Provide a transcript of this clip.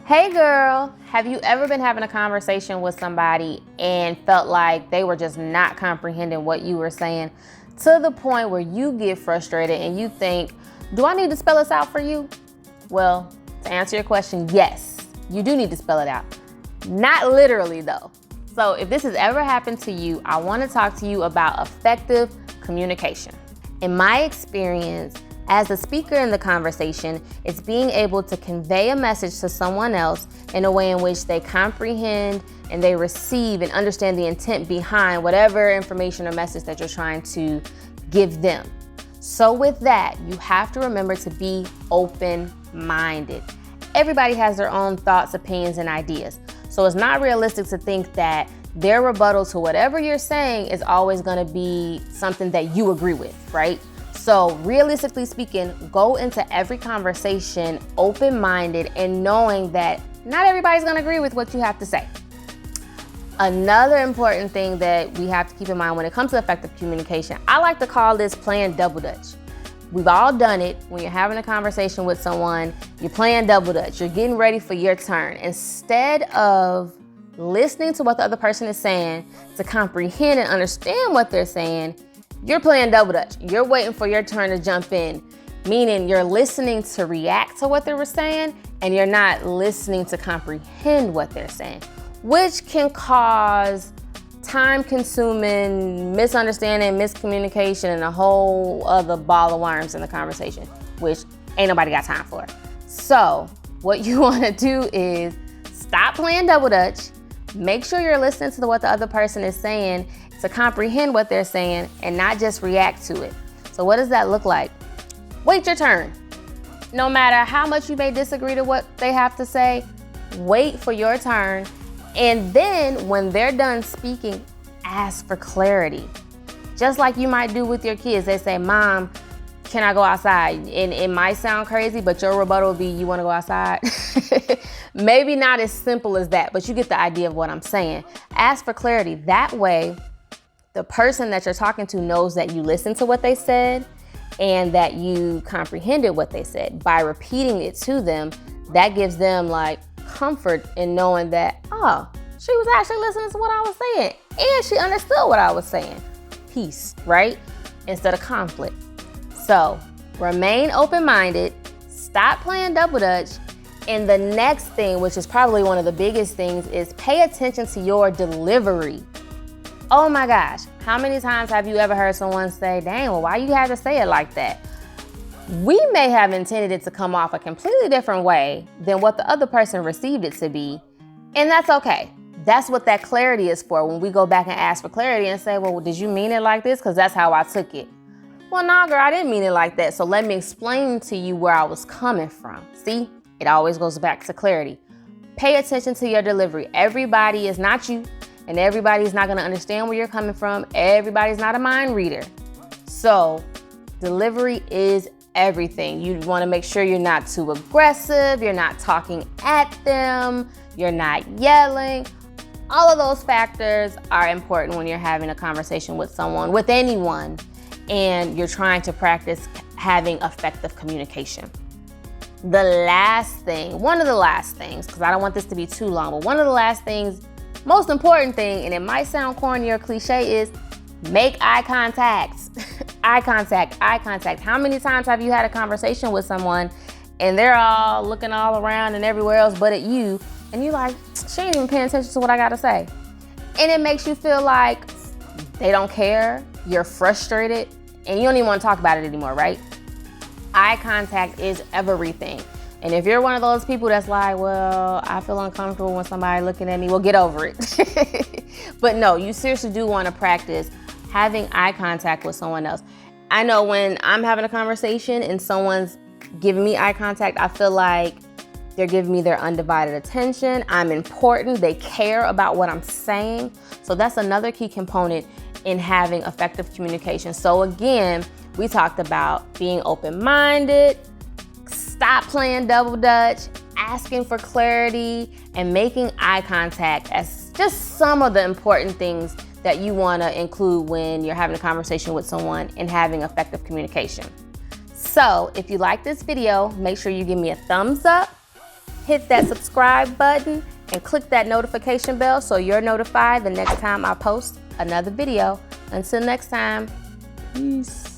Hey girl, have you ever been having a conversation with somebody and felt like they were just not comprehending what you were saying to the point where you get frustrated and you think, do I need to spell this out for you? Well, to answer your question, yes, you do need to spell it out. Not literally though. So if this has ever happened to you, I want to talk to you about effective communication. In my experience, as the speaker in the conversation, it's being able to convey a message to someone else in a way in which they comprehend and they receive and understand the intent behind whatever information or message that you're trying to give them. So with that, you have to remember to be open-minded. Everybody has their own thoughts, opinions, and ideas. So it's not realistic to think that their rebuttal to whatever you're saying is always gonna be something that you agree with, right? So realistically speaking, go into every conversation open-minded and knowing that not everybody's gonna agree with what you have to say. Another important thing that we have to keep in mind when it comes to effective communication, I like to call this playing double dutch. We've all done it. When you're having a conversation with someone, you're playing double dutch. You're getting ready for your turn. Instead of listening to what the other person is saying to comprehend and understand what they're saying, you're playing double dutch. You're waiting for your turn to jump in, meaning you're listening to react to what they were saying and you're not listening to comprehend what they're saying, which can cause time-consuming misunderstanding, miscommunication, and a whole other ball of worms in the conversation, which ain't nobody got time for. So what you want to do is stop playing double dutch, make sure you're listening to what the other person is saying to comprehend what they're saying and not just react to it. So what does that look like? Wait your turn. No matter how much you may disagree to what they have to say, wait for your turn. And then when they're done speaking, ask for clarity. Just like you might do with your kids. They say, Mom, can I go outside? And it might sound crazy, but your rebuttal will be, you wanna go outside? Maybe not as simple as that, but you get the idea of what I'm saying. Ask for clarity. That way, the person that you're talking to knows that you listened to what they said and that you comprehended what they said. By repeating it to them, that gives them like comfort in knowing that, oh, she was actually listening to what I was saying and she understood what I was saying. Peace, right? Instead of conflict. So remain open-minded, stop playing double dutch, and the next thing, which is probably one of the biggest things, is pay attention to your delivery. Oh my gosh, how many times have you ever heard someone say, dang, well, why you had to say it like that? We may have intended it to come off a completely different way than what the other person received it to be, and that's okay. That's what that clarity is for, when we go back and ask for clarity and say, well, did you mean it like this? Because that's how I took it. Well, nah, girl, I didn't mean it like that. So let me explain to you where I was coming from. See, it always goes back to clarity. Pay attention to your delivery. Everybody is not you. And everybody's not gonna understand where you're coming from. Everybody's not a mind reader. So delivery is everything. You wanna make sure you're not too aggressive, you're not talking at them, you're not yelling. All of those factors are important when you're having a conversation with someone, with anyone, and you're trying to practice having effective communication. The last thing, one of the last things, because I don't want this to be too long, but one of the last things, most important thing, and it might sound corny or cliche, is make eye contact. Eye contact, eye contact. How many times have you had a conversation with someone and they're all looking all around and everywhere else but at you, and you're like, she ain't even paying attention to what I gotta say. And it makes you feel like they don't care, you're frustrated, and you don't even want to talk about it anymore, right? Eye contact is everything. And if you're one of those people that's like, well, I feel uncomfortable when somebody looking at me, well, get over it. But no, you seriously do want to practice having eye contact with someone else. I know when I'm having a conversation and someone's giving me eye contact, I feel like they're giving me their undivided attention. I'm important. They care about what I'm saying. So that's another key component in having effective communication. So again, we talked about being open-minded, stop playing double dutch, asking for clarity, and making eye contact as just some of the important things that you want to include when you're having a conversation with someone and having effective communication. So if you like this video, make sure you give me a thumbs up, hit that subscribe button and click that notification bell so you're notified the next time I post another video. Until next time, peace.